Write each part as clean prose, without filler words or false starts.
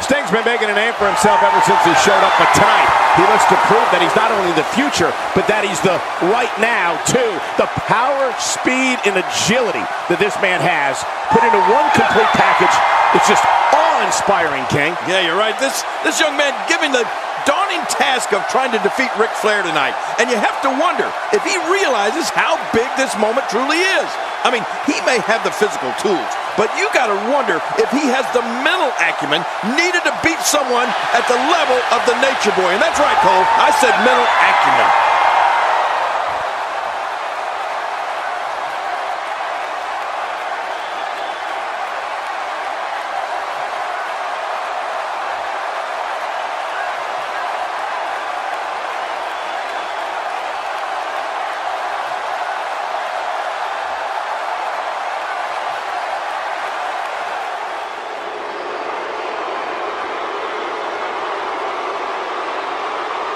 Sting's been making a name for himself ever since he showed up, but tonight he looks to prove that he's not only the future, but that he's the right now, too. The power, speed, and agility that this man has put into one complete package is just awe-inspiring, King. Yeah, you're right. This young man giving the daunting task of trying to defeat Ric Flair tonight. And you have to wonder if he realizes how big this moment truly is. I mean, he may have the physical tools, but you got to wonder if he has the mental acumen needed to beat someone at the level of the Nature Boy. And that's right, Cole. I said mental acumen.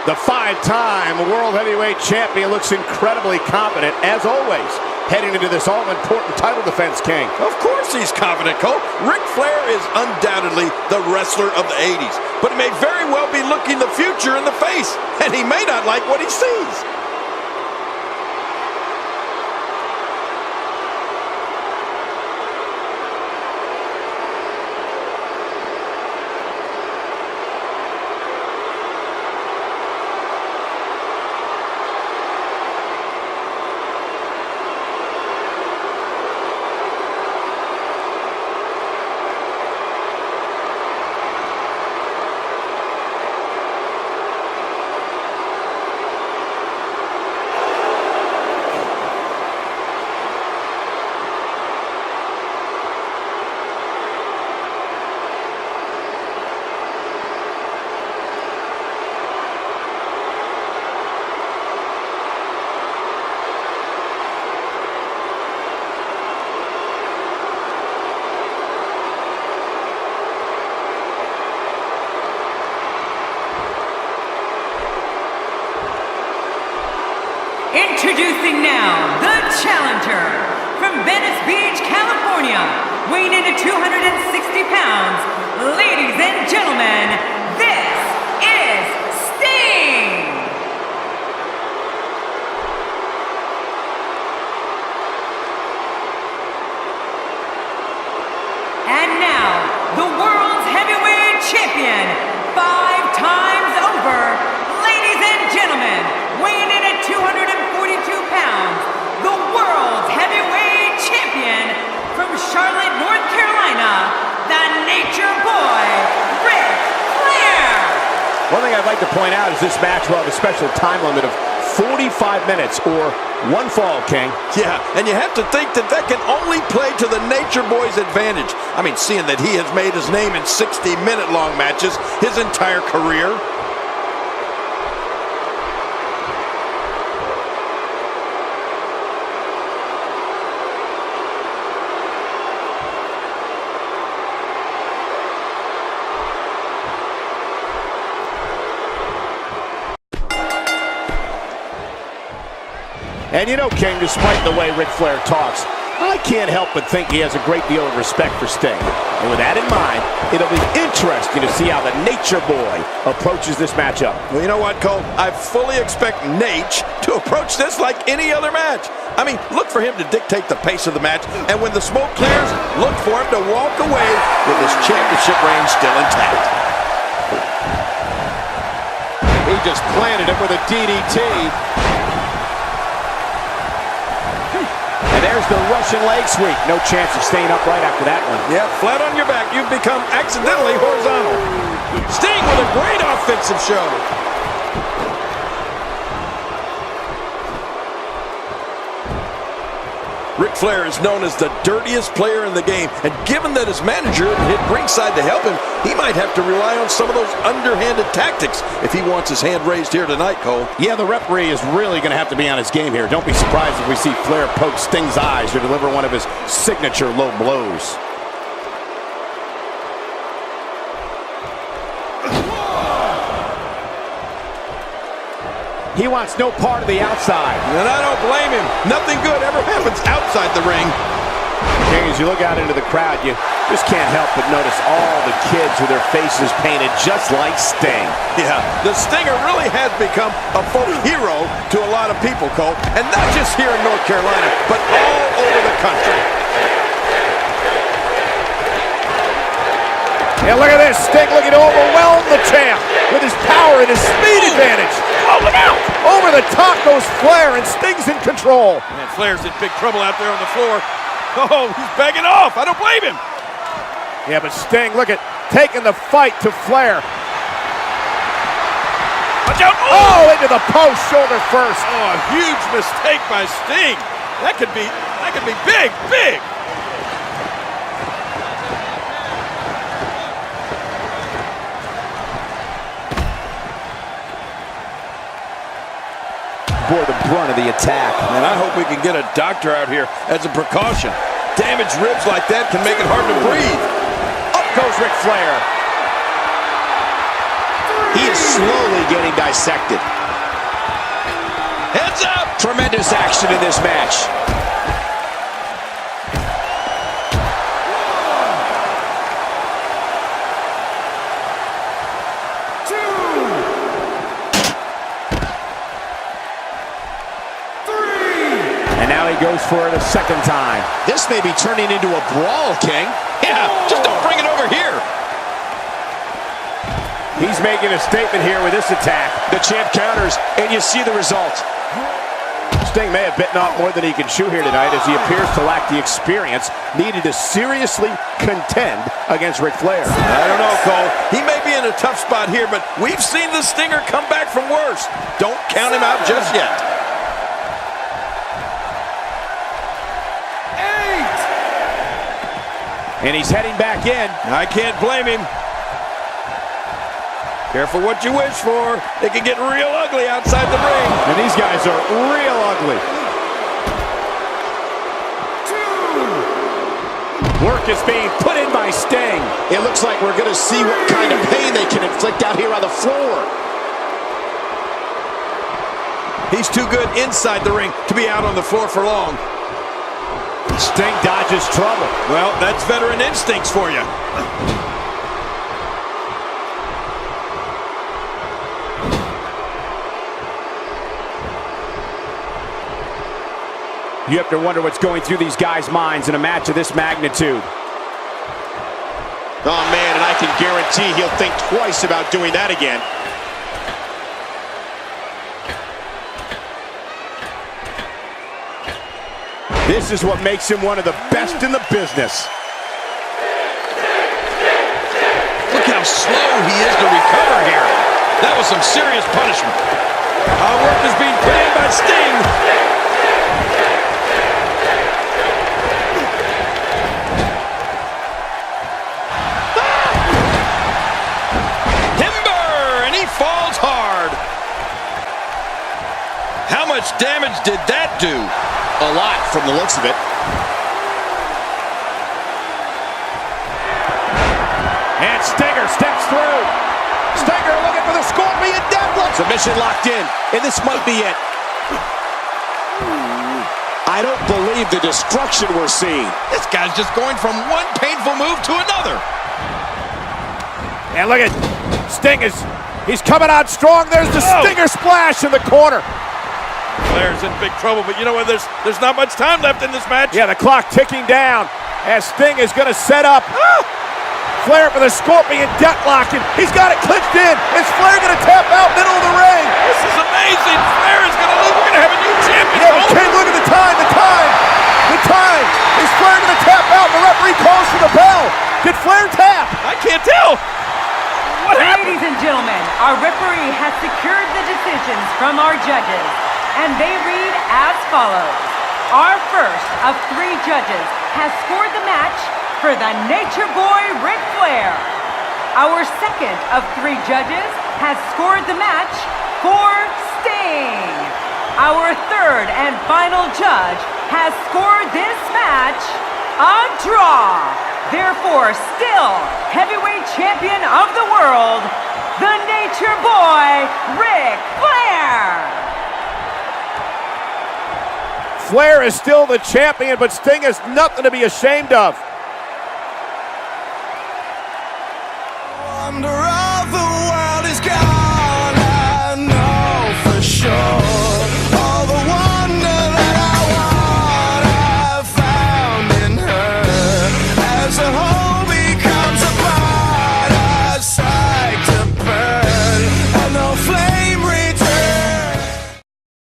The five-time World Heavyweight Champion looks incredibly confident, as always, heading into this all-important title defense, King. Of course he's confident, Cole. Ric Flair is undoubtedly the wrestler of the 80s, but he may very well be looking the future in the face, and he may not like what he sees. Introducing now, the challenger from Venice Beach, California, weighing in at 260 pounds. Ladies and gentlemen, this is Sting! And now, the world's heavyweight champion, 5 times over, ladies and gentlemen, weighing in at 242 pounds, the world's heavyweight champion from Charlotte, North Carolina, the Nature Boy, Ric Flair. One thing I'd like to point out is this match will have a special time limit of 45 minutes or one fall, King. Yeah, and you have to think that that can only play to the Nature Boy's advantage. I mean, seeing that he has made his name in 60-minute long matches his entire career. And you know, King, despite the way Ric Flair talks, I can't help but think he has a great deal of respect for Sting. And with that in mind, it'll be interesting to see how the Nature Boy approaches this matchup. Well, you know what, Cole? I fully expect Nate to approach this like any other match. I mean, look for him to dictate the pace of the match, and when the smoke clears, look for him to walk away with his championship reign still intact. He just planted him with a DDT. And there's the Russian leg sweep. No chance of staying upright after that one. Yeah, flat on your back. You've become accidentally horizontal. Sting with a great offensive show. Ric Flair is known as the dirtiest player in the game, and given that his manager hit ringside to help him, he might have to rely on some of those underhanded tactics if he wants his hand raised here tonight, Cole. Yeah, the referee is really going to have to be on his game here. Don't be surprised if we see Flair poke Sting's eyes or deliver one of his signature low blows. He wants no part of the outside. And I don't blame him. Nothing good ever happens outside the ring. King, as you look out into the crowd, you just can't help but notice all the kids with their faces painted just like Sting. Yeah, the Stinger really has become a folk hero to a lot of people, Cole. And not just here in North Carolina, but all over the country. And look at this, Sting looking to overwhelm the champ with his power and his speed advantage. Oh, look out! Over the top goes Flair, and Sting's in control. And Flair's in big trouble out there on the floor. Oh, he's begging off. I don't blame him. Yeah, but Sting, look at, taking the fight to Flair. Watch out. Oh, into the post, shoulder first. Oh, a huge mistake by Sting. That could be big, big. Bore the brunt of the attack. And I hope we can get a doctor out here as a precaution. Damaged ribs like that can make it hard to breathe. Up goes Ric Flair. He is slowly getting dissected. Heads up! Tremendous action in this match. Goes for it a second time. This may be turning into a brawl, King. Yeah, just don't bring it over here. He's making a statement here with this attack. The champ counters, and you see the result. Sting may have bitten off more than he can chew here tonight, as he appears to lack the experience needed to seriously contend against Ric Flair. I don't know, Cole. He may be in a tough spot here, but we've seen the Stinger come back from worse. Don't count him out just yet. And he's heading back in. I can't blame him. Careful what you wish for. It can get real ugly outside the ring. And these guys are real ugly. Work is being put in by Sting. It looks like we're going to see what kind of pain they can inflict out here on the floor. He's too good inside the ring to be out on the floor for long. Sting dodges trouble. Well, that's veteran instincts for you. You have to wonder what's going through these guys' minds in a match of this magnitude. Oh, man, and I can guarantee he'll think twice about doing that again. This is what makes him one of the best in the business. Look how slow he is to recover here. That was some serious punishment. Work is being put in by Sting. Timber, and he falls hard. How much damage did that do? A lot from the looks of it. And Stinger steps through. Stinger looking for the Scorpion Deathlock. Submission locked in, and this might be it. I don't believe the destruction we're seeing. This guy's just going from one painful move to another. And look at Sting he's coming out strong. There's the Stinger splash in the corner. Flair's in big trouble, but you know what? There's not much time left in this match. Yeah, the clock ticking down as Sting is going to set up Flair for the Scorpion Deathlock, and he's got it clinched in. Is Flair going to tap out middle of the ring? This is amazing. Flair is going to lose. We're going to have a new champion. Yeah, but King, look at the time. Is Flair going to tap out? The referee calls for the bell. Did Flair tap? I can't tell. What happened? Ladies and gentlemen, our referee has secured the decisions from our judges, and they read as follows. Our first of 3 judges has scored the match for the Nature Boy Ric Flair. Our second of 3 judges has scored the match for Sting. Our third and final judge has scored this match a draw. Therefore, still heavyweight champion of the world, the Nature Boy Ric Flair. Flair is still the champion, but Sting is nothing to be ashamed of. Wonder